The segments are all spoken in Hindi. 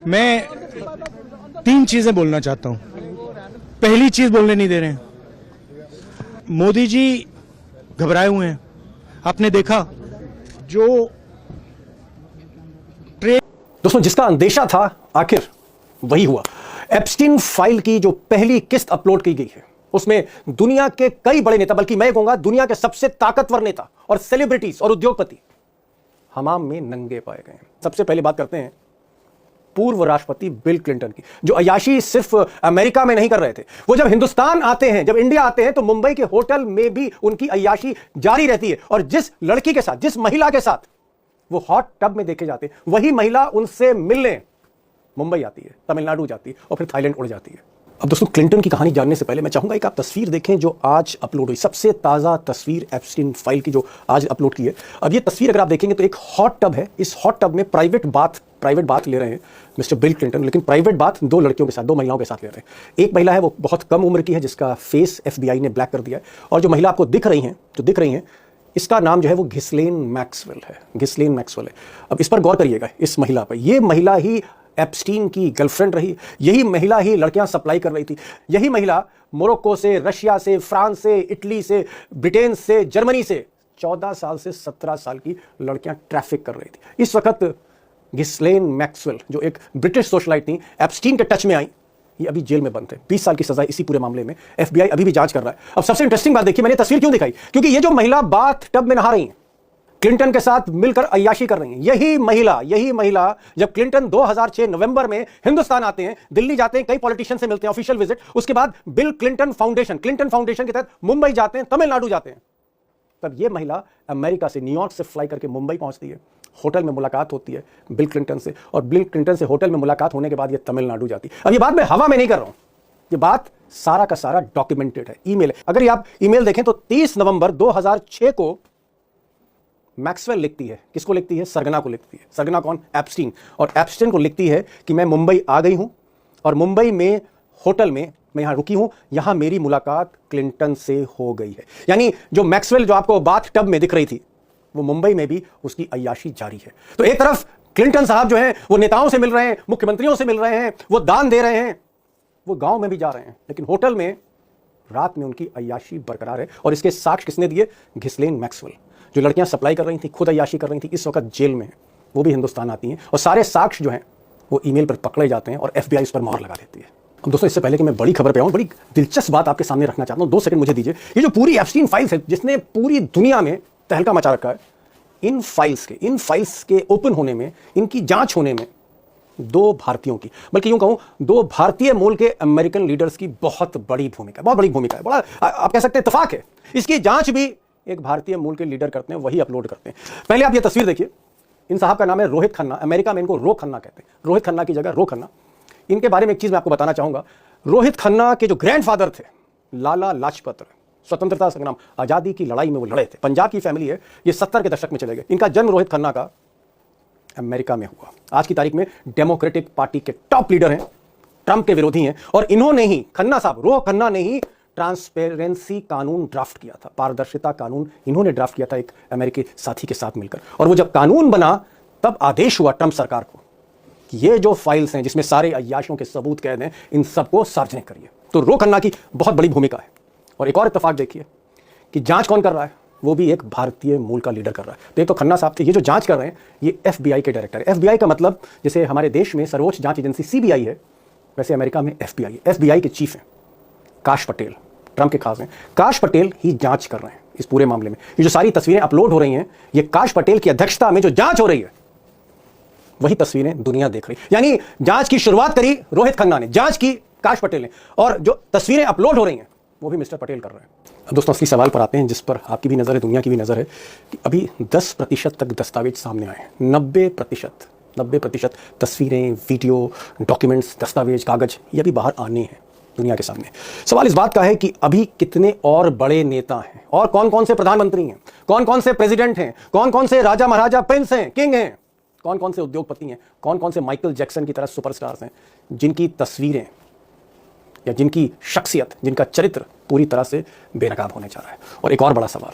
मैं तीन चीजें बोलना चाहता हूं। पहली चीज बोलने नहीं दे रहे हैं। मोदी जी घबराए हुए हैं। आपने देखा जो दोस्तों, जिसका अंदेशा था आखिर वही हुआ। एप्स्टीन फाइल की जो पहली किस्त अपलोड की गई है उसमें दुनिया के कई बड़े नेता, बल्कि मैं कहूंगा दुनिया के सबसे ताकतवर नेता और सेलिब्रिटीज और उद्योगपति हमाम में नंगे पाए गए हैं। सबसे पहले बात करते हैं पूर्व राष्ट्रपति बिल क्लिंटन की, जो अय्याशी सिर्फ अमेरिका में नहीं कर रहे थे। वो जब हिंदुस्तान आते हैं, जब इंडिया आते हैं, तो मुंबई के होटल में भी उनकी अय्याशी जारी रहती है। और जिस लड़की के साथ, जिस महिला के साथ वो हॉट टब में देखे जाते हैं, वही महिला उनसे मिलने मुंबई आती है, तमिलनाडु जाती है और फिर थाईलैंड उड़ जाती है। अब दोस्तों, क्लिंटन की कहानी जानने से पहले मैं चाहूंगा एक आप तस्वीर देखें जो आज अपलोड हुई, सबसे ताजा तस्वीर एप्स्टीन फाइल की जो आज अपलोड की है। अब ये तस्वीर अगर आप देखेंगे तो एक हॉट टब है। इस हॉट टब में प्राइवेट बाथ ले रहे हैं मिस्टर बिल क्लिंटन, लेकिन प्राइवेट बाथ दो लड़कियों के साथ, दो महिलाओं के साथ ले रहे हैं। एक महिला है वो बहुत कम उम्र की है, जिसका फेस FBI ने ब्लैक कर दिया है, और जो महिला आपको दिख रही हैं इसका नाम जो है वो घिस्लेन मैक्सवेल है। घिस्लेन मैक्सवेल है। अब इस पर गौर करिएगा, इस महिला पर। यह महिला ही एप्स्टीन की गर्लफ्रेंड रही, यही महिला ही लड़कियां सप्लाई कर रही थी, यही महिला मोरक्को से, रशिया से, फ्रांस से, इटली से, ब्रिटेन से, जर्मनी से 14 साल से 17 साल की लड़कियां ट्रैफिक कर रही थी। इस वक्त घिस्लेन मैक्सवेल, जो एक ब्रिटिश सोशलाइट थी, एप्स्टीन के टच में आई। ये अभी जेल में बंद है, 20 साल की सजा इसी पूरे मामले में। FBI अभी भी जांच कर रहा है। अब सबसे इंटरेस्टिंग बात देखिए, मैंने तस्वीर क्यों दिखाई, क्योंकि ये जो महिला बाथ टब में नहा रही है, क्लिंटन के साथ मिलकर अय्याशी कर रही हैं, यही महिला जब क्लिंटन 2006 नवंबर में हिंदुस्तान आते हैं, दिल्ली जाते हैं, कई पॉलिटिशियन से मिलते हैं, ऑफिशियल विजिट, उसके बाद बिल क्लिंटन फाउंडेशन के तहत मुंबई जाते हैं, तमिलनाडु जाते हैं, तब यह महिला अमेरिका से, न्यूयॉर्क से फ्लाई करके मुंबई पहुंचती है। होटल में मुलाकात होती है बिल क्लिंटन से, और बिल क्लिंटन से होटल में मुलाकात होने के बाद ये तमिलनाडु जाती है। अब ये बात मैं हवा में नहीं कर रहा हूं, ये बात सारा का सारा डॉक्यूमेंटेड है, ईमेल है। अगर आप ईमेल देखें तो 30 नवंबर 2006 को मैक्सवेल लिखती है, किसको लिखती है? सरगना को लिखती है। सरगना कौन? एप्स्टीन। और एप्स्टीन को लिखती है कि मैं मुंबई आ गई हूं और मुंबई में होटल में मैं यहां रुकी हूं, यहां मेरी मुलाकात क्लिंटन से हो गई है। यानी जो मैक्सवेल जो आपको बाथ टब में दिख रही थी, वो मुंबई में भी उसकी अय्याशी जारी है। तो एक तरफ क्लिंटन साहब जो हैं वो नेताओं से मिल रहे हैं, मुख्यमंत्रियों से मिल रहे हैं, वो दान दे रहे हैं, वो गांव में भी जा रहे हैं, लेकिन होटल में रात में उनकी अय्याशी बरकरार है। और इसके साक्ष्य किसने दिए? घिस्लेन मैक्सवेल, जो लड़कियां सप्लाई कर रही थी, खुद अय्याशी कर रही थी, इस वक्त जेल में है, वो भी हिंदुस्तान आती हैं, और सारे साक्ष्य जो हैं वो ईमेल पर पकड़े जाते हैं और FBI इस पर मोहर लगा देती है। अब दोस्तों, इससे पहले कि मैं बड़ी खबर पे आऊं, बड़ी दिलचस्प बात आपके सामने रखना चाहता हूं, 2 सेकंड मुझे दीजिए। ये जो पूरी एप्स्टीन फाइल्स है, जिसने पूरी दुनिया में तहलका मचा रखा है, इन फाइल्स के ओपन होने में, इनकी जांच होने में 2 भारतीयों की, बल्कि यूं कहूं 2 भारतीय मूल के अमेरिकन लीडर्स की बहुत बड़ी भूमिका है। बड़ा आप कह सकते हैं इत्तेफाक है। इसकी जांच भी एक भारतीय मूल के लीडर करते हैं, वही अपलोड करते हैं। पहले आप ये तस्वीर देखिए, इन साहब का नाम है रोहित खन्ना। अमेरिका में इनको रो खन्ना कहते हैं, रोहित खन्ना की जगह रो खन्ना। इनके बारे में एक चीज मैं आपको बताना चाहूंगा। रोहित खन्ना के जो ग्रैंडफादर थे लाला लाजपत राय, स्वतंत्रता संग्राम, आजादी की लड़ाई में वो लड़े थे। पंजाब की फैमिली है, ये 70 के दशक में चले गए। इनका जन्म रोहित खन्ना का अमेरिका में हुआ। आज की तारीख में डेमोक्रेटिक पार्टी के टॉप लीडर हैं, ट्रंप के विरोधी हैं, और इन्होंने ही, खन्ना साहब, रो खन्ना ने ही ट्रांसपेरेंसी कानून ड्राफ्ट किया था, पारदर्शिता कानून इन्होंने ड्राफ्ट किया था एक अमेरिकी साथी के साथ मिलकर। और वो जब कानून बना तब आदेश हुआ ट्रंप सरकार को कि ये जो फाइल्स हैं जिसमें सारे अय्याशों के सबूत कैद हैं, इन सबको सार्वजनिक करिए। तो रो खन्ना की बहुत बड़ी भूमिका है। और एक और इत्तेफाक देखिए कि जांच कौन कर रहा है, वो भी एक भारतीय मूल का लीडर कर रहा है। तो एक तो खन्ना साहब थे, ये जो जांच कर रहे हैं ये FBI के डायरेक्टर है। FBI का मतलब जैसे हमारे देश में सर्वोच्च जांच एजेंसी CBI है, वैसे अमेरिका में FBI है। FBI के चीफ हैं काश पटेल, ट्रंप के खास हैं। काश पटेल ही जांच कर रहे हैं इस पूरे मामले में। ये जो सारी तस्वीरें अपलोड हो रही हैं, ये काश पटेल की अध्यक्षता में जो जांच हो रही है, वही तस्वीरें दुनिया देख रही है। यानी जांच की शुरुआत करी रोहित खन्ना ने, जांच की काश पटेल ने, और जो तस्वीरें अपलोड हो रही हैं वो भी मिस्टर पटेल कर रहे हैं। दोस्तों, असली सवाल पर आते हैं, जिस पर आपकी भी नजर है, दुनिया की भी नजर है, कि अभी 10% तक दस्तावेज सामने आए हैं। 90% तस्वीरें, वीडियो, डॉक्यूमेंट्स, दस्तावेज, कागज, ये भी बाहर आने हैं दुनिया के सामने। सवाल इस बात का है कि अभी कितने और बड़े नेता हैं, और कौन कौन से प्रधानमंत्री हैं, कौन कौन से प्रेसिडेंट हैं, कौन कौन से राजा महाराजा, प्रिंस हैं, किंग हैं, कौन कौन से उद्योगपति हैं, कौन कौन से माइकल जैक्सन की तरह सुपरस्टार्स हैं, जिनकी तस्वीरें या जिनकी शख्सियत, जिनका चरित्र पूरी तरह से बेनकाब होने जा रहा है। और एक और बड़ा सवाल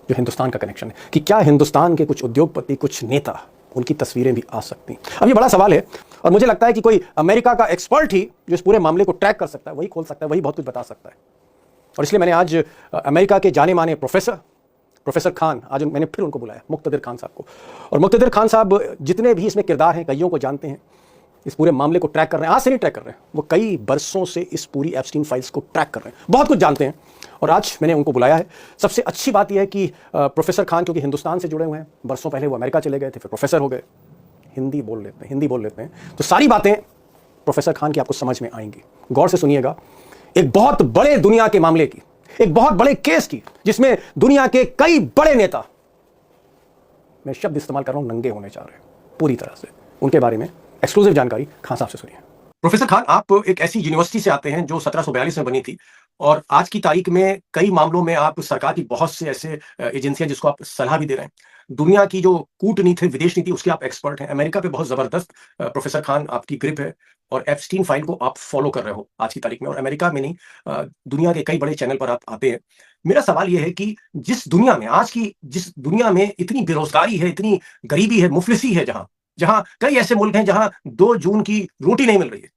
जो हिंदुस्तान का कनेक्शन है, कि क्या हिंदुस्तान के कुछ उद्योगपति, कुछ नेता, उनकी तस्वीरें भी आ सकती हैं। अब ये बड़ा सवाल है। और मुझे लगता है कि कोई अमेरिका का एक्सपर्ट ही जो इस पूरे मामले को ट्रैक कर सकता है, वही खोल सकता है, वही बहुत कुछ बता सकता है। और इसलिए मैंने आज अमेरिका के जाने माने प्रोफेसर खान, आज मैंने फिर उनको बुलाया, मुक्तदिर खान साहब को। और मुक्तदिर खान साहब जितने भी इसमें किरदार हैं, कईयों को जानते हैं, इस पूरे मामले को ट्रैक कर रहे हैं, आज से नहीं ट्रैक कर रहे हैं, वो कई बरसों से इस पूरी एप्स्टीन फाइल्स को ट्रैक कर रहे हैं, बहुत कुछ जानते हैं। और आज मैंने उनको बुलाया है। सबसे अच्छी बात यह है कि प्रोफेसर खान क्योंकि हिंदुस्तान से जुड़े हुए हैं, बरसों पहले वो अमेरिका चले गए थे, फिर प्रोफेसर हो गए, हिंदी बोल लेते हैं, तो सारी बातें प्रोफेसर खान की आपको समझ में आएंगी। गौर से सुनिएगा, एक बहुत बड़े दुनिया के मामले की, एक बहुत बड़े केस की, जिसमें दुनिया के कई बड़े नेता, मैं शब्द इस्तेमाल कर रहा हूं, नंगे होने जा रहे हैं पूरी तरह से। उनके बारे में एक्सक्लूसिव जानकारी खान साहब से सुनिए। प्रोफेसर खान, आप एक ऐसी यूनिवर्सिटी से आते हैं जो 1742 में बनी थी, और आज की तारीख में कई मामलों में आप सरकार की बहुत से ऐसे एजेंसियां जिसको आप सलाह भी दे रहे हैं। दुनिया की जो कूटनीति, विदेश नीति, उसके आप एक्सपर्ट हैं। अमेरिका पे बहुत जबरदस्त प्रोफेसर खान आपकी ग्रिप है, और एप्स्टीन फाइल को आप फॉलो कर रहे हो आज की तारीख में, और अमेरिका में नहीं, दुनिया के कई बड़े चैनल पर आप आते हैं। मेरा सवाल यह है कि जिस दुनिया में इतनी बेरोजगारी है, इतनी गरीबी है, मुफलिसी है, जहां कई ऐसे मुल्क हैं जहां 2 जून की रोटी नहीं मिल रही है।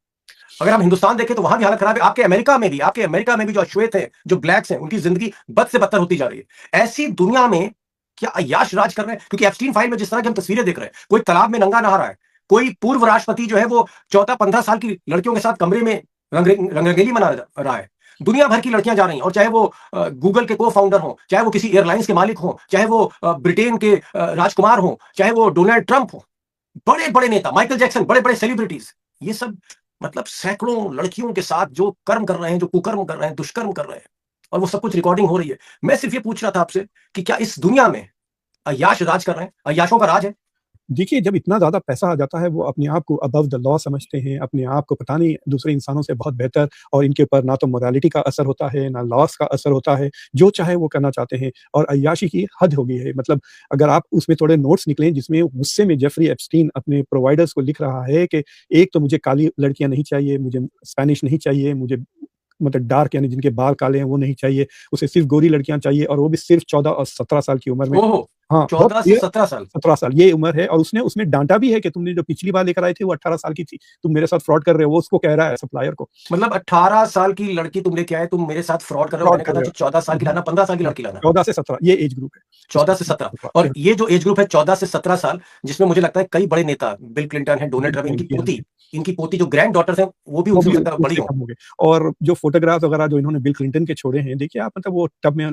अगर हम हिंदुस्तान देखें तो वहां भी हालत खराब है। आपके अमेरिका में भी जो अश्वेत है, जो ब्लैक्स हैं, उनकी जिंदगी बद से बदतर होती जा रही है। ऐसी दुनिया में क्या अय्याश राज कर रहे हैं? क्योंकि एप्स्टीन फाइल में जिस तरह की हम तस्वीरें देख रहे हैं, कोई तालाब में नंगा नहा रहा है, कोई पूर्व राष्ट्रपति जो है वो 14-15 साल की लड़कियों के साथ कमरे में रंगरंगेली मना रहा है। दुनिया भर की लड़कियां जा रही हैं, और चाहे वो गूगल के को फाउंडर हो, चाहे वो किसी एयरलाइंस के मालिक हो, चाहे वो ब्रिटेन के राजकुमार हो, चाहे वो डोनाल्ड ट्रंप हो, बड़े बड़े नेता, माइकल जैक्सन, बड़े बड़े सेलिब्रिटीज, ये सब मतलब सैकड़ों लड़कियों के साथ जो कर्म कर रहे हैं, जो कुकर्म कर रहे हैं, दुष्कर्म कर रहे हैं, और वो सब कुछ रिकॉर्डिंग हो रही है। मैं सिर्फ ये पूछ रहा था आपसे कि क्या इस दुनिया में अय्याश राज कर रहे हैं, अय्याशों का राज है? देखिए, जब इतना ज़्यादा पैसा आ जाता है, वो अपने आप को अबव द लॉ समझते हैं, अपने आप को पता नहीं दूसरे इंसानों से बहुत बेहतर, और इनके ऊपर ना तो मोरालिटी का असर होता है, ना लॉस का असर होता है, जो चाहे वो करना चाहते हैं, और अय्याशी की हद हो गई है। मतलब अगर आप उसमें थोड़े नोट्स निकलें, जिसमें गुस्से में जेफरी एप्स्टीन अपने प्रोवाइडर्स को लिख रहा है कि एक तो मुझे काली लड़कियाँ नहीं चाहिए, मुझे स्पेनिश नहीं चाहिए, मुझे मतलब डार्क यानी जिनके बाल काले हैं वो नहीं चाहिए, उसे सिर्फ़ गोरी लड़कियाँ चाहिए, और वो भी सिर्फ़ 14 और 17 साल की उम्र में। ओहो! हाँ, 14 से 17 साल। 17 साल ये उम्र है, और उसने उसमें डाँटा भी है कि तुमने जो पिछली बार लेकर आए थे वो 18 साल की थी, तुम मेरे साथ फ्रॉड कर रहे हो, वो उसको कह रहा है सप्लायर को। मतलब 18 साल की लड़की तुम लेके आए, तुम मेरे साथ फ्रॉड कर रहे हो। मैंने कहा था 14 साल की लाना, 15 साल की लड़की लाना। 14 से 17 ये एज ग्रुप है। 14 से 17, और ये जो एज ग्रुप है 14 से 17 साल, जिसमें मुझे लगता है कई बड़े नेता, बिल क्लिंटन है, डोनाल्ड ट्रंप, इनकी पोती जो ग्रैंड डॉटर्स हैं, वो भी उनसे बड़ी होंगी। और जो फोटोग्राफ्स वगैरह जो इन्होंने बिल क्लिंटन के छोड़े हैं, देखिए आप, मतलब वो टब में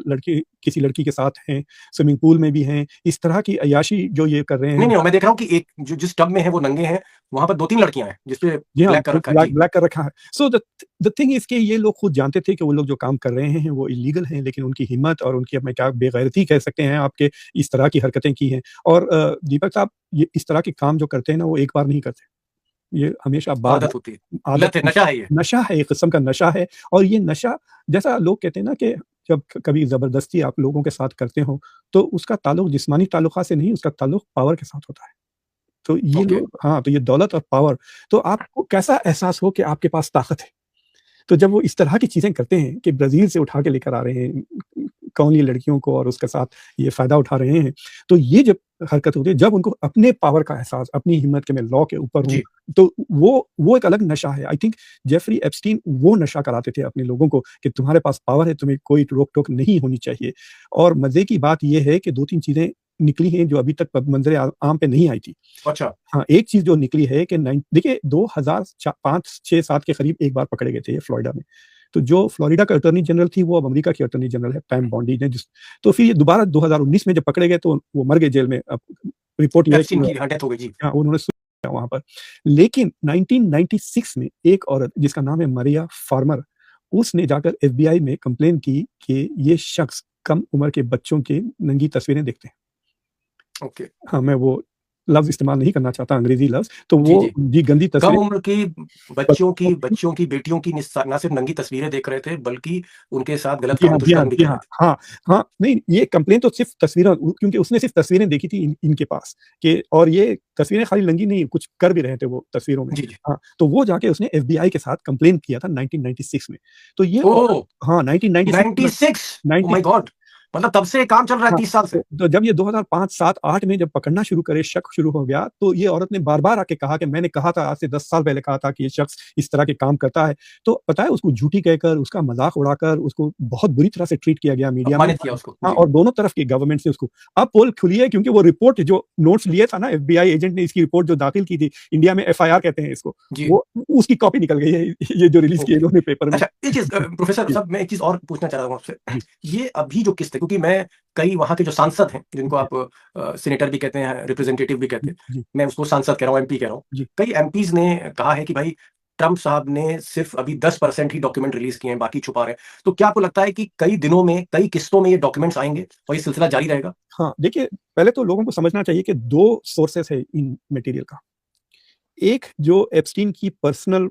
किसी लड़की के साथ हैं, स्विमिंग पूल में भी हैं, इस तरह की अय्याशी जो ये कर रहे हैं। नहीं, मैं देख रहा हूँ कि एक जो जिस टब में है वो नंगे हैं, वहां पर 2-3 लड़कियां हैं जिसपे ब्लैक कर रखा है। सो द थिंग इज कि ये लोग खुद जानते थे कि वो लोग जो काम कर रहे हैं वो इलीगल हैं, लेकिन उनकी हिम्मत और उनकी, अपने क्या बेगैरती कह सकते हैं आपके, इस तरह की हरकतें की हैं। और दीपक साहब, ये इस तरह के काम जो करते हैं ना, वो एक बार नहीं करते, ये हमेशा आदत होती है, लत है, नशा है, ये नशा है, एक किस्म का नशा है। और ये नशा, जैसा लोग कहते हैं ना कि जब कभी ज़बरदस्ती आप लोगों के साथ करते हो, तो उसका ताल्लुक जिस्मानी ताल्लुकात से नहीं, उसका ताल्लुक पावर के साथ होता है। तो ये लोग, हाँ, तो ये दौलत और पावर, तो आपको कैसा एहसास हो कि आपके पास ताकत है। तो जब वो इस तरह की चीज़ें करते हैं कि ब्राज़ील से उठा के लेकर आ रहे हैं कौनी लड़कियों को, और उसके साथ ये फ़ायदा उठा रहे हैं, तो ये जब हरकत होती है, जब उनको अपने पावर का एहसास, अपनी हिम्मत के मैं लॉ के ऊपर हूँ, तो वो एक अलग नशा है। आई थिंक जेफरी एप्स्टीन वो नशा कराते थे अपने लोगों को कि तुम्हारे पास पावर है, तुम्हें कोई रोक-टोक नहीं होनी चाहिए। और मज़े की बात ये है कि 2-3 चीज़ें निकली हैं जो अभी तक मंज़र आम पे नहीं आई थी। अच्छा। हाँ, एक चीज़ जो निकली है कि देखिए 2005-6-7 के करीब एक बार पकड़े गए थे ये फ्लोरिडा में। तो जो फ्लोरिडा का अटॉर्नी जनरल थी, वो अब अमेरिका की अटॉर्नी जनरल है, पैम बॉन्डी ने, तो फिर ये दोबारा 2019 में जब पकड़े गए तो वो मर गए जेल में। अब रिपोर्ट ये है कि डेथ हो गई जी। हाँ, उन्होंने किया वहाँ पर। लेकिन 1996 में एक औरत जिसका नाम है मरिया फार्मर, उसने जाकर एफबीआई में कंप्लेन की कि ये शख्स कम उम्र के बच्चों की नंगी तस्वीरें देखते हैं। ओके। हाँ, मैं वो लफ्ज़ इस्तेमाल नहीं करना चाहता, अंग्रेजी लफ्ज़, तो वो जी गंदी तस्वीरें, कम उम्र की बच्चों की बेटियों की ना सिर्फ नंगी तस्वीरें देख रहे थे, बल्कि उनके साथ गलत काम, दुष्कर्म भी कर रहे थे। हाँ, नहीं, ये कंप्लेन तो सिर्फ तस्वीरें, क्योंकि उसने सिर्फ तस्वीरें देखी थी इनके पास कि, और ये तस्वीरें खाली नंगी नहीं, कुछ कर भी रहे थे वो तस्वीरों में। हाँ, तो वो जाके उसने एफबीआई के साथ कंप्लेन किया था 1996 में। तो ये, हाँ, 1996, ओह माय गॉड। मतलब तब से काम चल रहा है हाँ, 30 साल से। तो जब ये 2005, 7, 8 में जब पकड़ना शुरू करे, शक शुरू हो गया, तो ये औरत ने बार-बार आके कहा कि मैंने कहा था, आज से 10 साल पहले कहा था कि ये शख्स इस तरह के काम करता है। तो पता है, उसको झूठी कहकर, उसका मज़ाक उड़ाकर, उसको बहुत बुरी तरह से ट्रीट किया गया मीडिया में। अपमानित किया उसको। हाँ, जी। और दोनों तरफ की गवर्नमेंट से उसको। अब पोल खुली है, क्योंकि वो रिपोर्ट जो नोट्स लिए था ना, एफबीआई एजेंट ने इसकी रिपोर्ट जो दाखिल की थी, इंडिया में एफआईआर कहते हैं इसको, जी। वो उसकी कॉपी निकल गई है, ये जो रिलीज़ किए ओके। इन्होंने पेपर में। अच्छा, एक चीज़ प्रोफ़ेसर जी। साहब, मैं एक चीज़ और पूछना चाह रहा हूँ आपसे। जी। ये अभी जो किस्त है, क्योंकि मैं कई वहाँ के जो सांसद हैं, जिनको जी। आप सीनेटर भी कहते हैं, रिप्रेजेंटेटिव भी कहते हैं, जी। मैं उसको सांसद कह रहा हूँ, एमपी कह रहा हूँ। जी। कई एमपीज़ ने कहा है कि भाई ट्रम्प साहब ने सिर्फ़ अभी 10% ही डॉक्यूमेंट रिलीज़ किए हैं, बाकी छुपा रहे हैं। तो क्या आपको लगता है कि कई दिनों में, कई किस्तों में ये डॉक्यूमेंट्स आएँगे और ये सिलसिला जारी रहेगा? हाँ, देखिए, पहले तो लोगों को समझना चाहिए कि 2 सोर्सेस है इन मटेरियल का। एक जो एप्स्टीन की पर्सनल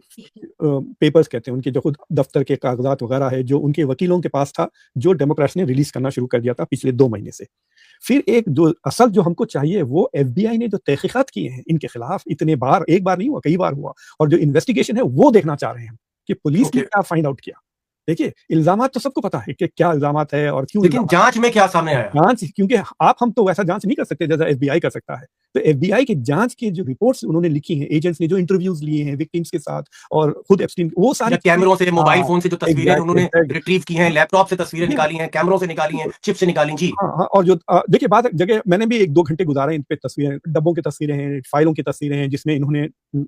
पेपर्स कहते हैं, उनके जो खुद दफ्तर के कागज़ात वगैरह है, जो उनके वकीलों के पास था, जो डेमोक्रेट्स ने रिलीज़ करना शुरू कर दिया था पिछले 2 महीने से। फिर एक जो असल जो हमको चाहिए, वो एफबीआई ने जो तहकीकात किए हैं इनके खिलाफ, इतने बार, एक बार नहीं हुआ, कई बार हुआ, और जो इन्वेस्टिगेशन है, वो देखना चाह रहे हैं हम, कि पुलिस ने ओके। क्या फाइंड आउट किया। देखिए, इल्ज़ामात तो सबको पता है कि क्या इल्ज़ामात है और क्यों लेकिन इल्ज़ामात। जाँच में क्या सामने आया? जाँच, क्योंकि हम तो वैसा जाँच नहीं कर सकते जैसा एफबीआई कर सकता है। तो एफबीआई की जाँच की जो रिपोर्ट्स उन्होंने लिखी हैं, एजेंट्स ने जो इंटरव्यूज़ लिए हैं विक्टिम्स के साथ, और खुद एप्स्टीन, वो सारी या कैमरों से, मोबाइल हाँ, फ़ोन से जो तस्वीरें एग्ज़ैक्टली, उन्होंने एग्ज़ैक्टली। रिट्रीव की हैं, लैपटॉप से तस्वीरें जी, निकाली हैं, कैमरों से निकाली हैं, चिप से निकाली। जी। हाँ, हाँ, और जो देखिए, बात जगह मैंने भी 1-2 घंटे गुज़ारे इन पे, तस्वीरें, डब्बों की तस्वीरें हैं, फाइलों की तस्वीरें हैं, जिसमें इन्होंने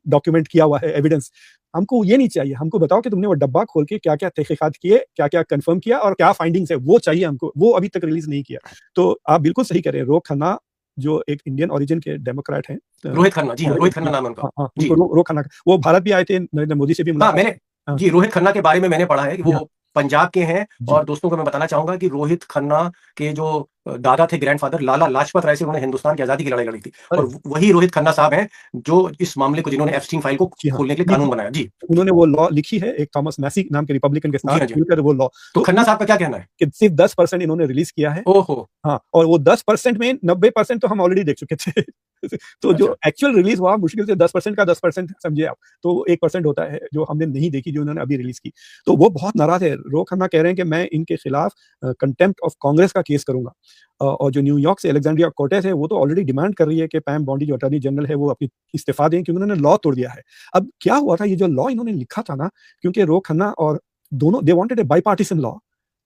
डॉक्यूमेंट किया हुआ है एविडेंस। हमको ये नहीं चाहिए, हमको बताओ कि तुमने वो डब्बा खोल के क्या-क्या तहकीकात किए, क्या-क्या कन्फर्म किया और क्या फाइंडिंग्स है, वो चाहिए हमको, वो अभी तक रिलीज़ नहीं किया। तो आप बिल्कुल सही कह रहे हैं, रो खन्ना जो एक इंडियन ओरिजिन के डेमोक्रेट हैं, रोहित खन्ना, जी हाँ, रोहित खन्ना नाम है उनका। हाँ, हाँ, जी। उनको रो खन्ना, वो भारत भी आए थे, नरेंद्र मोदी से भी हाँ, मुलाकात। मैंने हाँ, जी, रोहित खन्ना के बारे में मैंने पढ़ा है कि जी हाँ, वो पंजाब के हैं। जी, और दोस्तों को मैं बताना चाहूँगा कि रोहित खन्ना के जो दादा थे, ग्रैंडफ़ादर लाला लाजपत राय से उन्होंने हिंदुस्तान की आज़ादी की लड़ाई लड़ी थी। अरे! और वही रोहित खन्ना साहब हैं, जो इस मामले को, जिन्होंने एप्स्टीन फाइल को जी हाँ, खोलने के लिए ये कानून बनाया। जी। उन्होंने वो लॉ लिखी है, एक थॉमस मैसी नाम के रिपब्लिकन के जी साथ हाँ, जी हाँ। मिलकर वो लॉ, तो तो खन्ना साहब का क्या कहना है? कि सिर्फ 10% इन्होंने रिलीज़ किया है। ओहो! हाँ, और वो 10% में 90% तो हम ऑलरेडी देख चुके थे। तो जो अच्छा। एक्चुअल रिलीज़ हुआ, मुश्किल से 10% का 10% समझिए आप, तो 1% होता है जो हमने नहीं देखी, जो उन्होंने अभी रिलीज़ की। तो वो बहुत नाराज़ है। रो खन्ना कह रहे हैं कि मैं इनके खिलाफ कंटेम्प्ट ऑफ कांग्रेस का केस करूँगा। और जो न्यूयॉर्क से अलेक्जेंड्रिया कोर्टेस है, वो तो ऑलरेडी डिमांड कर रही है कि पैम बॉन्डी जो अटॉर्नी जनरल है, वो अपनी इस्तीफ़ा दें, क्योंकि उन्होंने लॉ तोड़ दिया है। अब क्या हुआ था, ये जो लॉ इन्होंने लिखा था ना, क्योंकि रो खन्ना और दोनों, दे वांटेड अ बाइपार्टिसन लॉ,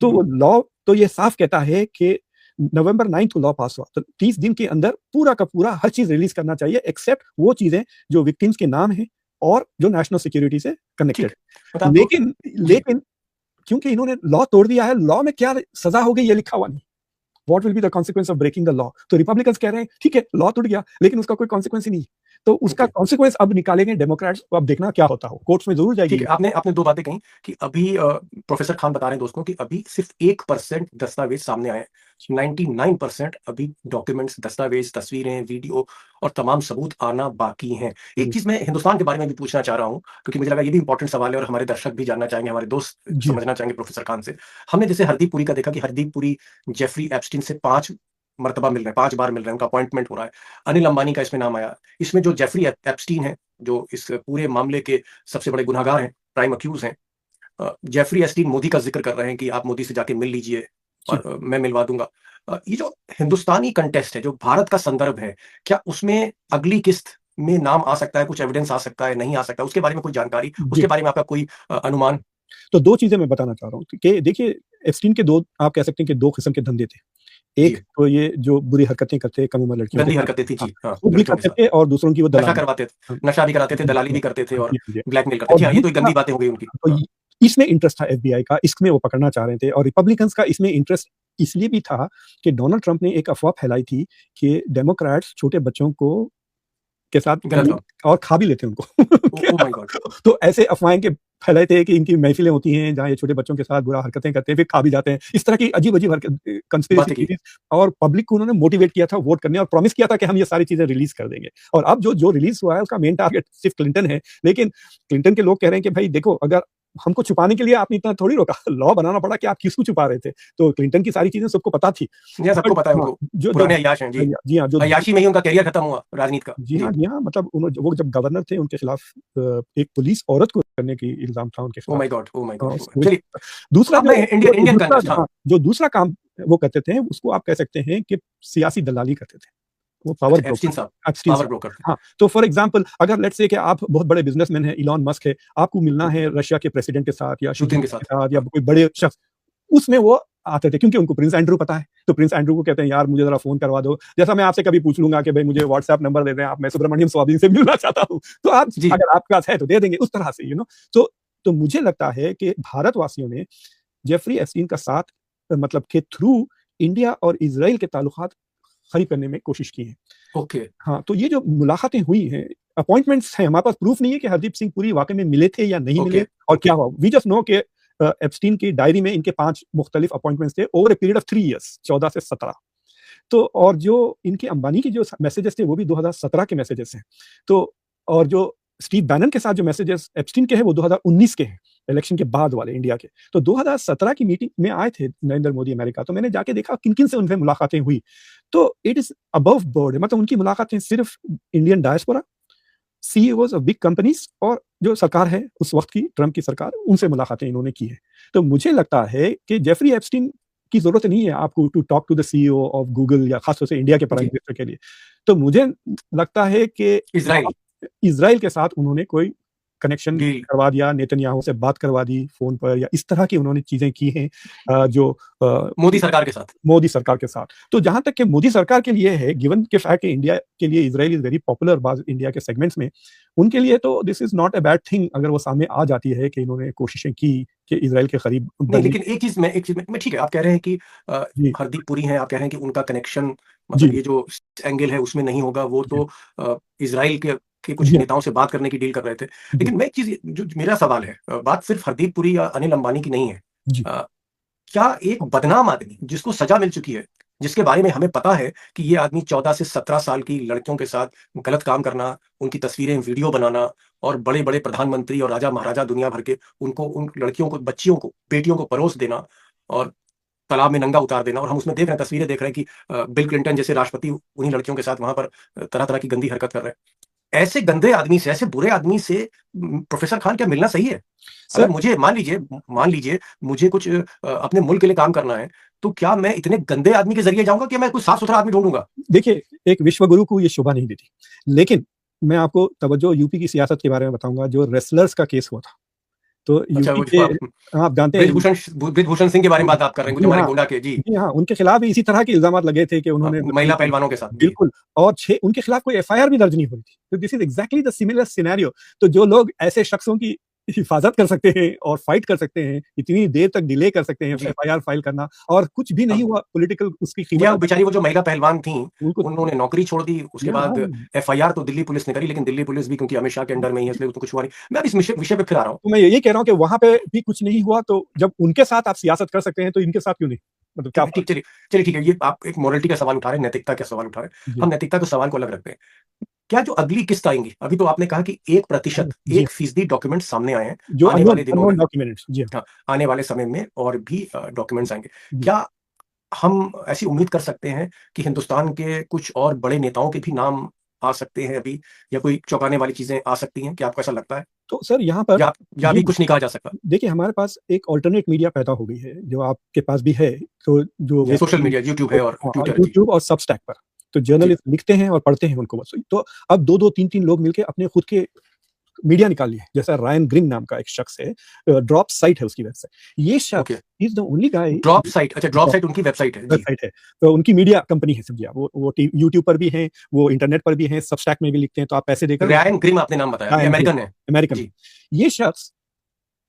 तो वो लॉ तो ये साफ कहता है कि नवंबर 9 को लॉ पास हुआ, तो 30 दिन के अंदर पूरा का पूरा हर चीज़ रिलीज़ करना चाहिए, एक्सेप्ट वो चीज़ें जो विक्टिम्स के नाम हैं और जो नेशनल सिक्योरिटी से ठीक कनेक्टेड। है। मतलब आपको लेकिन जी। लेकिन क्योंकि इन्होंने लॉ तोड़ दिया है, लॉ में क्या सज़ा होगी ये लिखा हुआ नहीं। What will be the consequence of breaking the law? तो रिपब्लिकन्स कह रहे हैं, ठीक है, लॉ टूट गया, लेकिन उसका कोई कॉन्सिक्वेंस ही नहीं। तो उसका ओके। कॉन्सिक्वेंस अब निकालेंगे डेमोक्रेट्स, अब देखना क्या होता हो। कोर्ट्स में ज़रूर जाएगी ठीक है, ये। आपने आपने 2 बातें कहीं कि अभी प्रोफ़ेसर खान बता रहे हैं दोस्तों कि अभी सिर्फ़ 1% दस्तावेज़ सामने आए हैं। 99% अभी डॉक्यूमेंट्स, दस्तावेज़, तस्वीरें, वीडियो और तमाम सबूत आना बाकी हैं। एक जी, चीज़ मैं हिंदुस्तान के बारे में भी पूछना चाह रहा हूँ, क्योंकि मुझे लगा ये भी इम्पोर्टेंट सवाल है और हमारे दर्शक भी जानना चाहेंगे, हमारे दोस्त जी हाँ, समझना चाहेंगे प्रोफ़ेसर खान से। हमने जैसे हरदीप पुरी का देखा कि हरदीप पुरी जेफ़री एप्स्टीन से 5 मर्तबा मिल रहे हैं, 5 बार मिल रहे हैं, उनका अपॉइंटमेंट हो रहा है। अनिल अंबानी का इसमें नाम आया। इसमें जो जेफ़री एप्स्टीन हैं, जो इस पूरे मामले के सबसे बड़े गुनहगार हैं, प्राइम अक्यूज़ हैं, जेफरी एस्टीन मोदी का ज़िक्र कर रहे हैं कि आप मोदी से जाके मिल लीजिए जी। और मैं मिलवा दूँगा। ये जो हिंदुस्तानी कंटेस्ट है, जो भारत का संदर्भ है, क्या उसमें अगली किस्त में नाम आ सकता है, कुछ एविडेंस आ सकता है, नहीं आ सकता? उसके बारे में कोई जानकारी, उसके जी। बारे में आपका कोई अनुमान? तो 2 चीज़ें मैं बताना चाह रहा हूँ कि देखिए, एप्स्टीन के 2, आप कह सकते हैं कि 2 किस्म के धंधे थे। एक जी, तो ये जो बुरी हरकतें करते कम उम्र लड़कियों के गंदी साथ, हरकतें थी, हाँ, जी, हाँ, खुद भी लड़कियों के करते साथ। थे और दूसरों की वो नशा दलाली। करवाते हाँ, थे, नशा भी कराते थे, जी, दलाली हाँ, भी करते थे हाँ, और जी, जी। ब्लैकमेल करते थे। और जी हाँ, ये तो एक दूसरा, गंदी बातें हो गई उनकी। तो हाँ, इसमें इंटरेस्ट था एफबीआई का, इसमें वो पकड़ना चाह रहे थे, और रिपब्लिकन्स का इसमें इंटरेस्ट इसलिए भी था कि डोनाल्ड ट्रंप ने एक अफ़वाह फैलाई थी कि डेमोक्रेट्स छोटे बच्चों को के साथ गलत काम। और खा भी लेते हैं उनको। Oh my God! तो ऐसे अफ़वाहें के फैलाए थे कि इनकी महफ़िलें होती हैं, जहाँ ये छोटे बच्चों के साथ बुरा हरकतें करते हैं, फिर खा भी जाते हैं। इस तरह की अजीब-अजीब कंस्पिरेसी बातें की। थीरीज़, और पब्लिक को उन्होंने मोटिवेट किया था वोट करने, और प्रॉमिस किया था कि हम ये सारी चीज़ें रिलीज़ कर देंगे। और अब जो जो रिलीज़ हुआ है, उसका मेन टारगेट सिर्फ़ क्लिंटन है। लेकिन क्लिंटन के लोग कह रहे हैं कि भई देखो, अगर हमको छुपाने के लिए आपने इतना थोड़ी रोका, लॉ बनाना पड़ा कि आप किसको छुपा रहे थे। तो क्लिंटन की सारी चीज़ें सबको पता थी। जी हाँ, सबको बट पता है हाँ, उनको। जो जो पुराने अय्याश हैं, जी। जी हाँ, जो अय्याशी में ही उनका करियर खत्म हुआ, राजनीति का। जी हाँ, जी। जी हाँ, मतलब वो जब गवर्नर थे, उनके खिलाफ एक पुलिस औरत को करने की इल्ज़ाम था उनके ओह खिलाफ। My God! Oh my God! Oh my वो चलिए, दूसरा अब मैं इंडियन जो इंडियन दूसरा कंटेस्ट, हाँ। हाँ, जो दूसरा काम वो करते थे, उसको आप कह सकते हैं कि सियासी दलाली करते थे। वो पावर एप्स्टीन ब्रोकर, साहब एप्स्टीन पावर साहब। ब्रोकर थे। हाँ, तो फॉर एग्जांपल अगर लेट्स से कि आप बहुत बड़े बिजनेसमैन हैं, इलॉन मस्क है, आपको मिलना है रशिया के प्रेसिडेंट के साथ या शी पुतिन के जिनपिंग के साथ, साथ या हाँ। कोई बड़े शख्स, उसमें वो आते थे क्योंकि उनको प्रिंस एंड्रू पता है। तो प्रिंस एंड्रू को कहते हैं यार मुझे जरा फोन करवा दो। जैसा मैं आपसे कभी पूछ लूंगा कि भाई मुझे व्हाट्सएप नंबर दे दें आप, मैं सुब्रमण्यम स्वामी से मिलना चाहता हूँ, तो आप जी। अगर आपके पास है तो दे देंगे, उस तरह से तो मुझे लगता है कि भारतवासियों ने जेफरी एप्स्टीन का साथ मतलब के थ्रू इंडिया और इजराइल के ताल्लुकात खड़ी करने में कोशिश की है। ओके। हाँ, तो ये जो मुलाकातें हुई हैं, अपॉइंटमेंट्स हैं, हमारे पास प्रूफ नहीं है कि हरदीप सिंह पुरी वाकई में मिले थे या नहीं मिले और क्या हुआ। वी जस्ट नो कि एप्स्टीन की डायरी में इनके 5 मुख्तलिफ अपॉइंटमेंट्स थे over a period of 3 years, 14 से 17। तो और जो इनके अंबानी के जो मैसेजेस थे वो भी 2017 के मैसेजेस हैं। तो और जो स्टीव बैनन के साथ जो मैसेजेस एप्स्टीन के हैं वो 2019 के हैं, इलेक्शन के बाद वाले इंडिया के। तो 2017 की मीटिंग में आए थे नरेंद्र मोदी अमेरिका, तो मैंने जाके देखा किन-किन से उनसे मुलाकातें हुई। तो इट इज़ अबव बोर्ड, मतलब उनकी मुलाकातें सिर्फ Indian diaspora, CEOs of big companies और जो सरकार है उस वक़्त की ट्रम्प की सरकार, उनसे मुलाकातें इन्होंने की हैं। तो मुझे लगता है कि जेफरी एप्स्टीन की ज़रूरत नहीं है आपको to talk to the CEO of Google या ख़ास तौर से इंडिया के प्राइम जी। मिनिस्टर के लिए। तो मुझे लगता है कि इजराइल इज़राइल के साथ उन्होंने कोई कनेक्शन डील। करवा दिया, नेतन्याहू से बात करवा दी फ़ोन पर या इस तरह की उन्होंने चीज़ें की हैं जो मोदी सरकार के साथ। मोदी सरकार के साथ। तो जहाँ तक कि मोदी सरकार के लिए है, गिवन के फैक्ट कि इंडिया के लिए इज़राइल इज़ वेरी पॉपुलर बाज़ इंडिया के सेगमेंट्स में, उनके लिए तो this is not a bad thing अगर वो सामने आ जाती है कि इन्होंने कोशिशें की कि इज़राइल के करीब नहीं, बनने लेकिन एक चीज़ में ठीक है, आप कह रहे हैं कि जी, हरदीप पुरी हैं, आप कह रहे हैं कि उनका कनेक्शन जी, मतलब ये जो एंगल है उसमें नहीं होगा, वो जी, तो इज़राइल के कुछ जी, नेताओं से बात करने की डील कर रहे थे। जी, लेकिन मैं एक चीज़ जो मेरा सवाल है, बात सिर्फ हरदीप पुरी या अनिल अंबानी की नहीं है। जी, अ, क्या एक बदनाम आदमी जिसको सज़ा मिल चुकी है, जिसके बारे में हमें पता है कि ये आदमी 14 से 17 साल की लड़कियों के साथ गलत काम करना, उनकी तस्वीरें, वीडियो बनाना और बड़े-बड़े प्रधानमंत्री और राजा-महाराजा दुनिया भर के उनको उन लड़कियों को, बच्चियों को, बेटियों को परोस देना और तालाब में नंगा उतार देना, और हम उसमें देख रहे हैं, तस्वीरें देख रहे हैं कि बिल क्लिंटन जैसे राष्ट्रपति उन्हीं लड़कियों के साथ वहाँ पर तरह-तरह की गंदी हरकत कर रहे हैं। ऐसे गंदे आदमी से, ऐसे बुरे आदमी से प्रोफ़ेसर खान क्या मिलना सही है? अगर सर मुझे मान लीजिए मुझे कुछ अपने मुल्क के लिए काम करना है, तो क्या मैं इतने गंदे आदमी के ज़रिए जाऊँगा कि मैं कोई साफ-सुथरा आदमी ढूँढूँगा? देखिए, एक विश्वगुरु को ये शोभा नहीं देती। लेकिन मैं आपको तवज्जो यूपी की सियासत के बारे में बताऊँगा, जो रेसलर्स का केस हुआ था। तो अच्छा, यूपी वो के जिसको आप आप जानते हैं ब्रिजभूषण सिंह के बारे में बात आप कर रहे हैं, जो जी हमारे हाँ, गोंडा के। जी। जी हाँ, उनके खिलाफ भी इसी तरह के इल्ज़ामात लगे थे कि उन्होंने महिला पहलवानों के साथ। जी। बिल्कुल, और 6 उनके खिलाफ कोई एफआईआर भी दर्ज नहीं हुई थी। तो this is exactly the similar scenario. तो जो लोग ऐसे शख्सों की हिफाज़त कर सकते हैं और फाइट कर सकते हैं, इतनी देर तक डिले कर सकते हैं जी। एफआईआर फाइल करना और कुछ भी नहीं हाँ। हुआ, पॉलिटिकल उसकी या कीमत बेचारी वो जो महिला पहलवान थीं, उनको उन्होंने नौकरी छोड़ दी, उसके या बाद एफआईआर तो दिल्ली पुलिस ने करी, लेकिन दिल्ली पुलिस भी क्योंकि अमित शाह के अंडर में ही है, इसलिए उसको कुछ हुआ नहीं। मैं अब इस विषय पे फिर आ रहा हूँ। तो मैं यही कह रहा हूँ कि वहाँ पे भी कुछ नहीं हुआ, तो जब उनके साथ आप सियासत कर सकते हैं, तो इनके साथ क्यों नहीं? मतलब क्या ठीक फ़र्क ठीक चलिए ठीक है, ये आप एक मोरलिटी का सवाल उठा रहे हैं, नैतिकता का सवाल उठा रहे हैं। है? जी। हम नैतिकता के सवाल को अलग रखते हैं। क्या जो अगली किस्त आएँगी, अभी तो आपने कहा कि 1% जी, 1% डॉक्यूमेंट सामने आए हैं, जो आने वाले दिनों अननोन में, डॉक्यूमेंट्स जी हाँ, हाँ, आने वाले समय में और भी डॉक्यूमेंट्स आएँगे। जी। क्या हम ऐसी उम्मीद कर सकते हैं कि हिंदुस्तान के कुछ और बड़े नेताओं के भी नाम आ सकते हैं अभी, या कोई चौंकाने वाली चीज़ें आ सकती हैं? क्या आपको ऐसा लगता है? तो सर यहाँ पर या जी, अभी कुछ नहीं कहा जा सकता? देखिए हमारे पास एक अल्टरनेट मीडिया पैदा हो गई है, जो आपके पास भी है, तो जो या सोशल बेसिकली मीडिया, यूट्यूब है और हाँ, ट्विटर है। जी। यूट्यूब और सबस्टैक पर। तो जी। जर्नलिस्ट लिखते हैं और पढ़ते हैं उनको बस। तो अब 2-2 3-3 लोग मिलके अपने खुद के मीडिया निकाल लिए। जैसा रायन ग्रीन नाम का एक शख्स है, ड्रॉप साइट है उसकी वेबसाइट। ये ओके। शख्स he is the only guy drop site, अच्छा, ड्रॉप साइट उनकी वेबसाइट है। जी। वेबसाइट है। तो उनकी मीडिया कंपनी है समझिए आप। वो यूट्यूब पर भी हैं, वो इंटरनेट पर भी हैं, सबस्टैक में भी लिखते हैं, तो आप पैसे देकर रायन ग्रिम आपने नाम बताया, ये रायन ग्रीन अमेरिकन है। अमेरिकन। जी। ये शख्स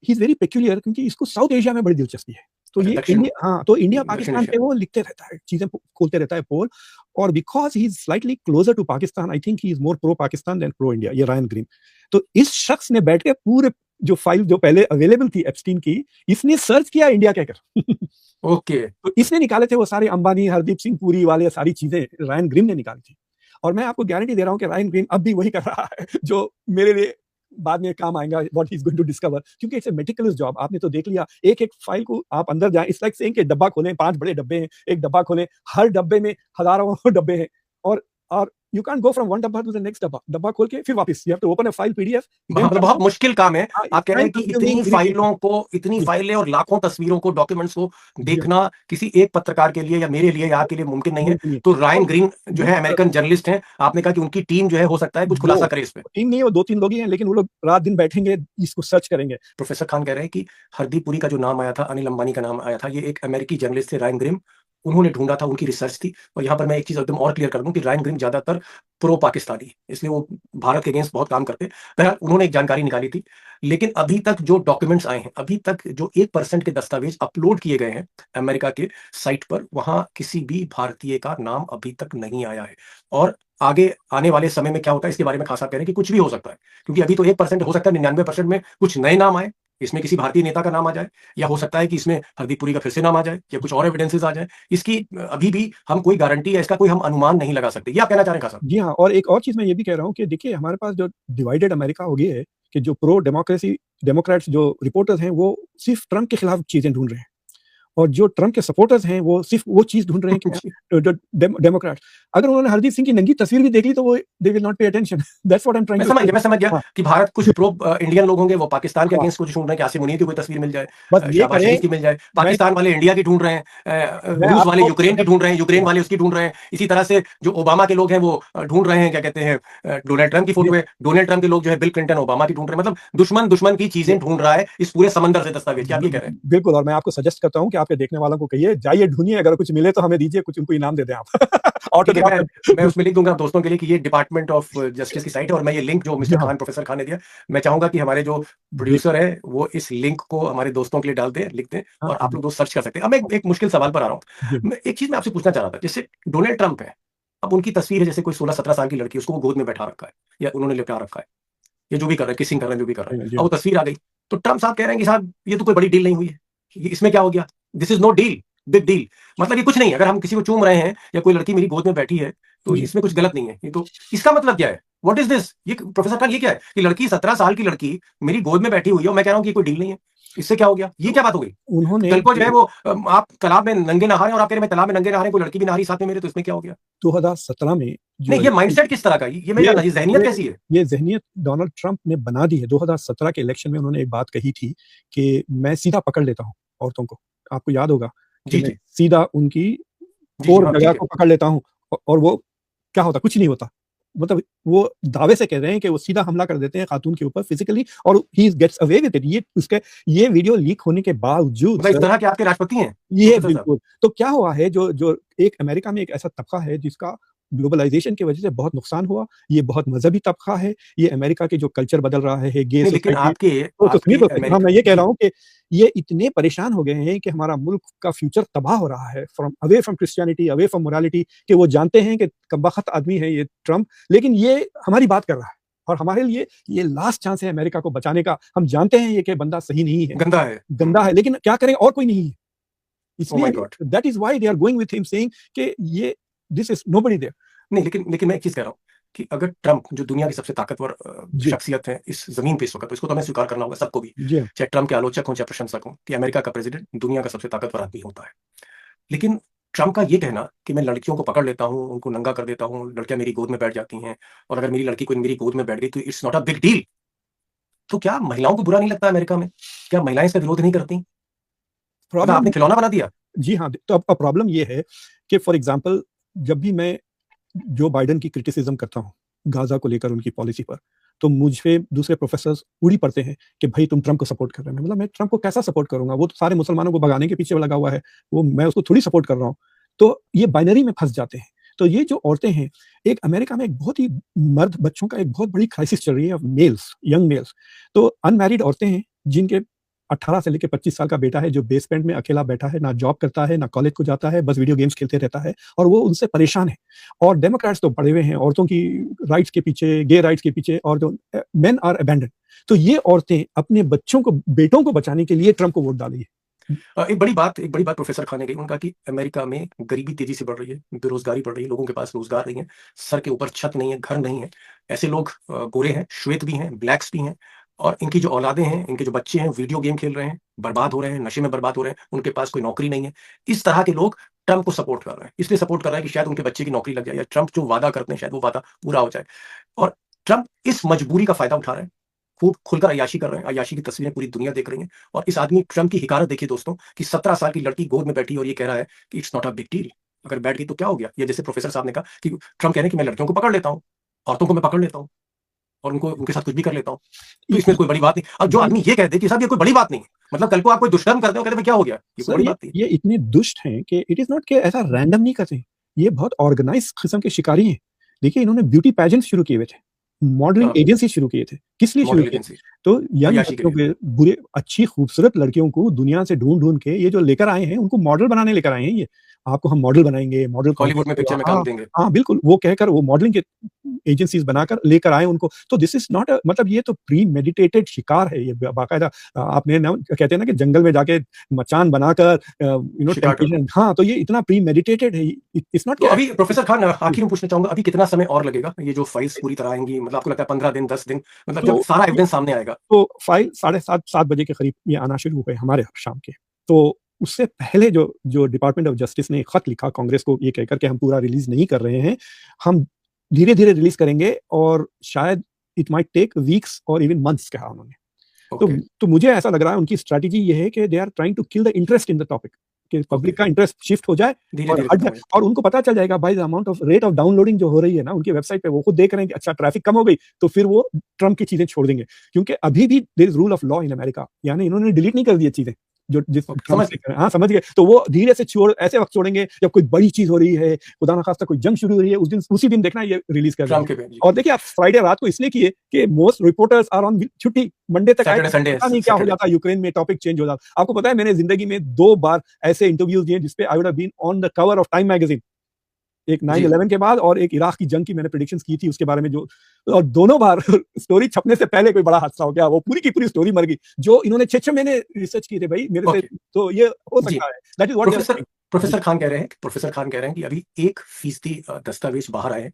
ही इज़ वेरी पेक्यूलियर क्योंकि इसको साउथ एशिया में बड़ी दिलचस्पी है। तो अच्छा, ये दक्षिण तो इंडिया दक्षिण पाकिस्तान पे एशिया। वो लिखते रहता है, चीज़ें खोलते रहता है पोल, और because he is slightly closer to Pakistan, I think he is more pro Pakistan than pro India, ये रायन ग्रीन। तो इस शख्स ने बैठ के पूरे जो फाइल जो पहले अवेलेबल थी एप्स्टीन की, इसने सर्च किया इंडिया के कर। ओके। तो इसने निकाले थे वो सारे अंबानी, हरदीप सिंह पुरी वाले सारी चीज़ें रायन ग्रीन ने निकाली थी। और मैं आपको गारंटी दे रहा हूँ कि रायन ग्रीन अब भी वही कर रहा है जो मेरे लिए बाद में काम आएगा, what he is going to discover, क्योंकि इट्स अ मेटिकुलस जॉब। आपने तो देख लिया, एक-एक फाइल को आप अंदर जाएँ, इट्स लाइक सेइंग कि डब्बा खोलें, 5 बड़े डब्बे हैं, एक डब्बा खोलें, हर डब्बे में हज़ारों डब्बे हैं, और you can't go from one डब्बा to the next डब्बा खोल के फिर वापस you have to open a file PDF मतलब बहुत मुश्किल काम है। हाँ, आप कह रहे हैं कि time consuming, इतनी फाइलें और लाखों तस्वीरों को, डॉक्यूमेंट्स को देखना किसी एक पत्रकार के लिए या मेरे लिए या आपके लिए मुमकिन नहीं है। तो रायन ग्रीन जो है अमेरिकन जर्नलिस्ट हैं, आपने कहा कि उनकी टीम जो है हो सकता है कुछ खुलासा करे इस पे। टीम नहीं है, वो 2-3 लोग ही हैं, लेकिन वो लोग रात दिन बैठेंगे, इसको सर्च करेंगे। प्रोफेसर खान कह रहे हैं कि हरदीप पुरी का जो नाम आया था, अनिल अंबानी का नाम आया था, ये एक अमेरिकी जर्नलिस्ट थे रायन ग्रिम, उन्होंने ढूंढा था, उनकी रिसर्च थी। और यहाँ पर मैं एक चीज एकदम और क्लियर कर दूं कि रायन ग्रिम ज्यादातर प्रो पाकिस्तानी है, इसलिए वो भारत के अगेंस्ट बहुत काम करते हैं। बहरहाल उन्होंने एक जानकारी निकाली थी, लेकिन अभी तक जो डॉक्यूमेंट्स आए हैं, अभी तक जो 1% के दस्तावेज अपलोड किए गए हैं अमेरिका के साइट पर, वहां किसी भी भारतीय का नाम अभी तक नहीं आया है। और आगे आने वाले समय में क्या होता है इसके बारे में खास आप कह रहे हैं कि कुछ भी हो सकता है, क्योंकि अभी तो 1% हो सकता है, 99% में कुछ नए नाम आए, इसमें किसी भारतीय नेता का नाम आ जाए, या हो सकता है कि इसमें हरदीप पुरी का फिर से नाम आ जाए, या कुछ और एविडेंसेस आ जाए। इसकी अभी भी हम कोई गारंटी या इसका कोई हम अनुमान नहीं लगा सकते। ये आप कहना चाह रहे हैं साहब? जी हाँ, और एक और चीज मैं ये भी कह रहा हूँ कि देखिए हमारे पास जो डिवाइडेड अमेरिका हो गया है कि जो प्रो डेमोक्रेसी डेमोक्रेट्स जो रिपोर्टर्स हैं वो सिर्फ ट्रम्प के खिलाफ चीजें ढूंढ रहे हैं, और जो ट्रम्प के सपोर्टर्स हैं वो सिर्फ वो चीज ढूंढ रहे हैं कि जो डेमोक्रेट्स, अगर उन्होंने हरदीप सिंह की नंगी तस्वीर भी देख ली तो वो they will not pay attention. That's what I am trying मैं समझ गया कि भारत कुछ प्रो इंडियन लोग होंगे, वो पाकिस्तान के अगेंस्ट कुछ ढूंढ रहे हैं कि आसिम मुनीर की कोई तस्वीर मिल जाए, बस ये शहबाज शरीफ की मिल जाए, पाकिस्तान वाले इंडिया की ढूंढ रहे हैं, रूस वाले यूक्रेन की ढूंढ रहे हैं, यूक्रेन वाले उसकी ढूंढ रहे हैं। इसी तरह से जो ओबामा के लोग हैं वो ढूंढ रहे हैं, क्या कहते हैं, डोनाल्ड ट्रम्प की फोटो है, डोनाल्ड ट्रम्प के लोग जो है बिल क्लिंटन ओबामा की ढूंढ रहे हैं। मतलब दुश्मन की चीजें ढूंढ रहा है इस पूरे समंदर से दस्तावेज। क्या आप ये कह रहे हैं? बिल्कुल, और मैं आपको सजेस्ट करता हूँ कि आपके देखने वालों को कहिए जाइए ढूंढिए, अगर कुछ मिले तो हमें दीजिए, कुछ उनको इनाम दे दें आप। मैं उसमें लिख दूंगा दोस्तों के लिए कि ये डिपार्टमेंट ऑफ जस्टिस की साइट है, और मैं ये लिंक जो मिस्टर खान, प्रोफेसर खान ने दिया, मैं चाहूंगा कि हमारे जो प्रोड्यूसर है वो इस लिंक को हमारे दोस्तों के लिए डाल दें, लिख दें, और आप लोग दोस्त सर्च कर सकते हैं। अब मैं एक मुश्किल सवाल पर आ रहा हूँ। मैं एक चीज मैं आपसे पूछना चाह रहा था, जैसे डोनाल्ड ट्रंप है, अब उनकी तस्वीर है जैसे कोई 16-17 साल की लड़की, उसको वो गोद में बैठा रखा है या उन्होंने लिपटा रखा है, ये जो भी कर रहे हैं, किसिंग कर रहे हैं, जो भी कर रहे हैं, अब वो तस्वीर आ गई तो ट्रम्प साहब कह रहे हैं कि साहब ये तो कोई बड़ी डील नहीं हुई है, इसमें क्या हो गया, this is no deal, big deal. मतलब ये कुछ नहीं, अगर हम किसी को चूम रहे हैं या कोई लड़की मेरी गोद में बैठी है तो इसमें कुछ गलत नहीं है। ये तो इसका मतलब क्या है? What is this? ये प्रोफेसर खान ये क्या है कि लड़की 17 साल की लड़की मेरी गोद में बैठी हुई है और मैं कह रहा हूँ कि कोई डील नहीं है, इससे क्या हो गया? ये क्या बात हो गई? उन्होंने कल को जो है वो आप तालाब में नंगे नहा रहे हैं और आप कह रहे हैं मैं तालाब में नंगे नहा रहे हैं, कोई लड़की भी नहा रही साथ में मेरे, तो इसमें क्या हो गया? 2017 में नहीं, ये माइंडसेट किस तरह का, ये मेरी जानना, ये जहनियत कैसी है? ये जहनियत डोनाल्ड ट्रंप ने बना दी है। 2017 के इलेक्शन में उन्होंने एक बात कही थी कि मैं सीधा पकड़ लेता हूँ औरतों को, आपको याद होगा कि मैं सीधा उनकी कोर जगह को पकड़ लेता हूँ, और वो क्या होता, कुछ नहीं होता। मतलब वो दावे से कह रहे हैं कि वो सीधा हमला कर देते हैं खातून के ऊपर फिजिकली, और he gets away with it. ये वीडियो लीक होने के बावजूद इस तरह के आपके राष्ट्रपति हैं ये बिल्कुल। तो क्या हुआ है, जो एक अमेरिका में एक ऐसा तबका है जिसका ग्लोबलाइजेशन की वजह से बहुत नुकसान हुआ, ये बहुत मजहबी तबका है, ये अमेरिका के जो कल्चर बदल रहा है गे लेकिन हाँ, मैं ये कह रहा हूँ कि ये इतने परेशान हो गए हैं कि हमारा मुल्क का फ्यूचर तबाह हो रहा है, away from Christianity, away from morality, कि वो जानते हैं कि कमबख्त आदमी है ये ट्रम्प, लेकिन ये हमारी बात कर रहा है और हमारे लिए ये लास्ट चांस है अमेरिका को बचाने का। हम जानते हैं ये कि बंदा सही नहीं है, गंदा है, लेकिन क्या करें, और कोई नहीं है। इसलिए that is why they are going with him, saying कि ये दिस इज नोबडी देयर। नहीं, लेकिन मैं एक चीज कह रहा हूँ कि अगर ट्रम्प जो दुनिया की सबसे ताकतवर शख्सियत है इस जमीन पे इस वक्त, तो इसको तो हमें स्वीकार करना होगा सबको भी, चाहे ट्रम्प के आलोचक हो चाहे प्रशंसक हो, कि अमेरिका का प्रेसिडेंट दुनिया का सबसे ताकतवर आदमी होता है। लेकिन ट्रम्प का ये कहना कि मैं लड़कियों को पकड़ लेता हूँ, उनको नंगा कर देता हूँ, लड़कियां मेरी गोद में बैठ जाती हैं, और अगर मेरी लड़की कोई मेरी गोद में बैठ गई तो it's not a big deal, तो क्या महिलाओं को बुरा नहीं लगता अमेरिका में? क्या महिलाएं इसका विरोध नहीं करती? आपने खिलौना बना दिया। जी हाँ, तो अब प्रॉब्लम ये है कि फॉर एग्जाम्पल जब भी मैं जो बाइडेन की क्रिटिसिज्म करता हूँ गाजा को लेकर उनकी पॉलिसी पर, तो मुझे दूसरे प्रोफेसर्स उड़ी पड़ते हैं कि भाई तुम ट्रम्प को सपोर्ट कर रहे हैं। मतलब मैं ट्रम्प को कैसा सपोर्ट करूंगा, वो तो सारे मुसलमानों को भगाने के पीछे लगा हुआ है, वो मैं उसको थोड़ी सपोर्ट कर रहा हूँ। तो ये बाइनरी में फंस जाते हैं। तो ये जो औरतें हैं, एक अमेरिका में एक बहुत ही मर्द बच्चों का एक बहुत बड़ी क्राइसिस चल रही है, मेल्स, यंग मेल्स। तो अनमैरिड औरतें हैं जिनके 18 से लेकर 25 साल का बेटा है, जो बेसमेंट में अकेला बैठा है, ना जॉब करता है, ना कॉलेज को जाता है, बस वीडियो गेम्स खेलते रहता है, और वो उनसे परेशान है। और डेमोक्रेट्स तो पड़े हुए हैं औरतों की राइट्स के पीछे, गे राइट्स के पीछे, और जो मेन आर अबैंडन। तो ये औरतें अपने बच्चों को, बेटों को बचाने के लिए ट्रम्प को वोट डाली है। एक बड़ी बात प्रोफेसर खान ने कही, उनका कि अमेरिका में गरीबी तेजी से बढ़ रही है, बेरोजगारी बढ़ रही है, लोगों के पास रोजगार नहीं है, सर के ऊपर छत नहीं है, घर नहीं है। ऐसे लोग गोरे हैं, श्वेत भी हैं, ब्लैक्स भी हैं, और इनकी जो औलादें हैं, इनके जो बच्चे हैं, वीडियो गेम खेल रहे हैं, बर्बाद हो रहे हैं, नशे में बर्बाद हो रहे हैं, उनके पास कोई नौकरी नहीं है। इस तरह के लोग ट्रंप को सपोर्ट कर रहा है, इसलिए सपोर्ट कर रहा है कि शायद उनके बच्चे की नौकरी लग जाए, या ट्रंप जो वादा करते हैं शायद वो वादा पूरा हो जाए। और ट्रंप इस मजबूरी का फायदा उठा रहे हैं, खूब खुलकर अय्याशी कर रहे हैं, अय्याशी की तस्वीरें पूरी दुनिया देख रही है। और इस आदमी ट्रंप की हिकारत देखिए दोस्तों, कि 17 साल की लड़की गोद में बैठी और ये कह रहा है कि it's not a big deal, अगर बैठ गई तो क्या हो गया। ये जैसे प्रोफेसर साहब ने कहा कि ट्रंप कह रहे हैं कि मैं लड़कियों को पकड़ लेता हूँ, औरतों को मैं पकड़ लेता हूँ और उनको उनके साथ कुछ भी कर लेता हूँ, तो इसमें कोई बड़ी बात नहीं। अब जो आदमी ये कहते कि साहब ये कोई बड़ी बात नहीं है, मतलब कल को आप कोई दुष्कर्म करते हो, कहते हैं क्या हो गया, ये कोई सर बड़ी बात नहीं। ये इतने दुष्ट हैं कि इट इज नॉट कि ऐसा रैंडम नहीं करते, ये बहुत ऑर्गेनाइज किस्म के शिकारी हैं। देखिए इन्होंने ब्यूटी पेजेंट शुरू किए हुए थे, मॉडलिंग हाँ, एजेंसी शुरू किए थे, किस लिए शुरू मॉडल किए? एजेंसी तो यंग अय्याशी के लड़कियों लिए। के बुरे अच्छी खूबसूरत लड़कियों को दुनिया से ढूंढ ढूंढ के ये जो लेकर आए हैं, उनको मॉडल बनाने लेकर आए हैं। ये आपको हम मॉडल बनाएंगे, मॉडल हॉलीवुड में कॉन्टेस्ट पिक्चर होगा। में काम हाँ देंगे। हाँ बिल्कुल, वो कहकर वो मॉडलिंग के एजेंसीज बनाकर लेकर आए उनको। तो दिस इज नॉट मतलब ये तो प्री मेडिटेटेड शिकार है, ये बाकायदा आपने ना कहते हैं ना कि जंगल में जाके मचान बनाकर शिकार करना। टेम्पटेशन। हाँ, तो ये इतना प्री मेडिटेटेड है, इट्स नॉट तो अभी प्रोफेसर खान आखिर में पूछना चाहूंगा, अभी कितना समय और लगेगा ये जो फाइल्स पूरी तरह आएंगी, मतलब आपको लगता है 15 दिन 10 दिन, मतलब जब तो सारा एविडेंस सामने आएगा? तो फाइल 7:30 बजे के करीब ये आना शुरू हुए हमारे शाम के। तो उससे पहले जो जो डिपार्टमेंट ऑफ जस्टिस ने खत लिखा कांग्रेस को ये कहकर के हम पूरा रिलीज नहीं कर रहे हैं, हम धीरे-धीरे रिलीज करेंगे और शायद इट माइट टेक वीक्स और इवन मंथ्स कहा उन्होंने। ओके, तो मुझे ऐसा लग रहा है उनकी स्ट्रैटेजी ये है कि they are trying to kill the interest in the topic, कि पब्लिक का इंटरेस्ट शिफ्ट हो जाए धीरे और धीरे हट खत्म जाए। हो जाए। और उनको पता चल जाएगा by the amount of rate of downloading जो हो रही है ना उनकी वेबसाइट पे, वो खुद देख रहे हैं कि अच्छा ट्रैफिक कम हो गई, तो फिर वो ट्रम्प की चीजें छोड़ देंगे। क्योंकि अभी भी there is rule of law in America, यानी इन्होंने डिलीट नहीं कर दी चीजें जो जिस ओके, ट्रम्प समझ से गए। हाँ समझ गए। तो वो धीरे से छोड़ ऐसे वक्त छोड़ेंगे जब कोई बड़ी चीज हो रही है, खुदा ना खास्ता कोई जंग शुरू हो रही है, उसी दिन देखना ये रिलीज कर ट्रम्प देंगे। के पे जी, और देखिए आप फ्राइडे रात को इसलिए किए कि मोस्ट रिपोर्टर्स आर ऑन छुट्टी, मंडे तक आए सैटरडे संडे पता नहीं क्या हो सैटरडे जाता यूक्रेन में, टॉपिक चेंज हो जाता। आपको पता है मैंने जिंदगी में 2 बार ऐसे इंटरव्यूज दिए जिसपे I would have been on the cover of Time magazine. एक जी 9/11 के बाद और एक इराक की जंग की मैंने प्रेडिक्शंस की थी उसके बारे में, जो और दोनों बार स्टोरी छपने से पहले कोई बड़ा हादसा हो गया, वो पूरी की पूरी स्टोरी मर गई। जो इन्होंने 6 महीने रिसर्च की थी भाई मेरे से, ओके तो ये हो जी। सकता है। That is what they are professor saying. Professor Khan कह रहे हैं कि अभी 1% दस्तावेज बाहर आए हैं,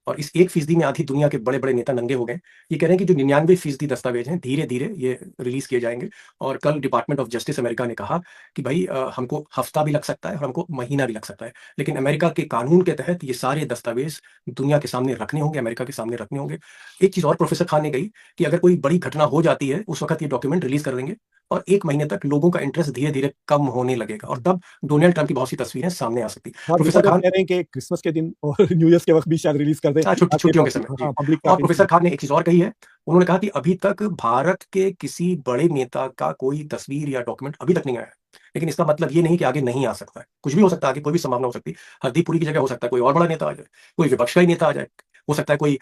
और इस 1% में आधी दुनिया के बड़े बड़े नेता नंगे हो गए। ये कह रहे हैं कि जो 99% दस्तावेज हैं धीरे धीरे ये रिलीज किए जाएंगे। और कल डिपार्टमेंट ऑफ जस्टिस अमेरिका ने कहा कि भाई हमको हफ्ता भी लग सकता है और हमको महीना भी लग सकता है, लेकिन अमेरिका के कानून के तहत ये सारे दस्तावेज दुनिया के सामने रखने होंगे, अमेरिका के सामने रखने होंगे। एक चीज और प्रोफेसर खान ने कही कि अगर कोई बड़ी घटना हो जाती है उस वक्त ये डॉक्यूमेंट रिलीज कर देंगे, और 1 महीने तक लोगों का इंटरेस्ट धीरे धीरे कम होने लगेगा, और तब डोनाल्ड ट्रंप की बहुत सी तस्वीरें सामने आ सकती। और प्रोफेसर रिपोर्टर खान कह रहे हैं कि क्रिसमस के दिन और न्यू ईयर के वक्त भी शायद रिलीज कर दें ताकि छुट्टियों के समय जी। हाँ पब्लिक और प्रोफेसर खान ने एक चीज और कही है, उन्होंने कहा कि अभी तक भारत के किसी बड़े नेता का कोई तस्वीर या डॉक्यूमेंट अभी तक नहीं आया है, लेकिन इसका मतलब ये नहीं कि आगे नहीं आ सकता है, कुछ भी हो सकता है, आगे कोई भी संभावना हो सकती है। हरदीप पुरी की जगह हो सकता है कोई और बड़ा नेता आ जाए, कोई विपक्ष का ही नेता आ जाए, हो सकता है कोई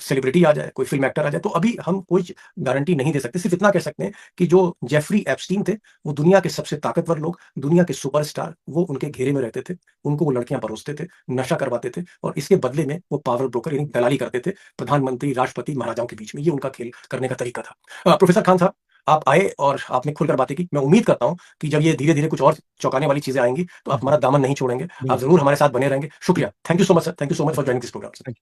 सेलिब्रिटी आ जाए, कोई फिल्म एक्टर आ जाए। तो अभी हम कोई गारंटी नहीं दे सकते, सिर्फ इतना कह सकते हैं कि जो जेफरी एप्स्टीन थे, वो दुनिया के सबसे ताकतवर लोग, दुनिया के सुपरस्टार, वो उनके घेरे में रहते थे, उनको वो लड़कियां परोसते थे, नशा करवाते थे, और इसके बदले में वो पावर ब्रोकर यानी दलाली करते थे प्रधानमंत्री, राष्ट्रपति, महाराजाओं के बीच में। ये उनका खेल करने का तरीका था। प्रोफेसर खान साहब, आप आए और आपने खुलकर बातें की। मैं उम्मीद करता हूं कि जब ये धीरे धीरे कुछ और चौंकाने वाली चीजें आएंगी तो आप हमारा दामन नहीं छोड़ेंगे, आप जरूर हमारे साथ बने रहेंगे। शुक्रिया, thank you so much sir, thank you so much for joining this programme.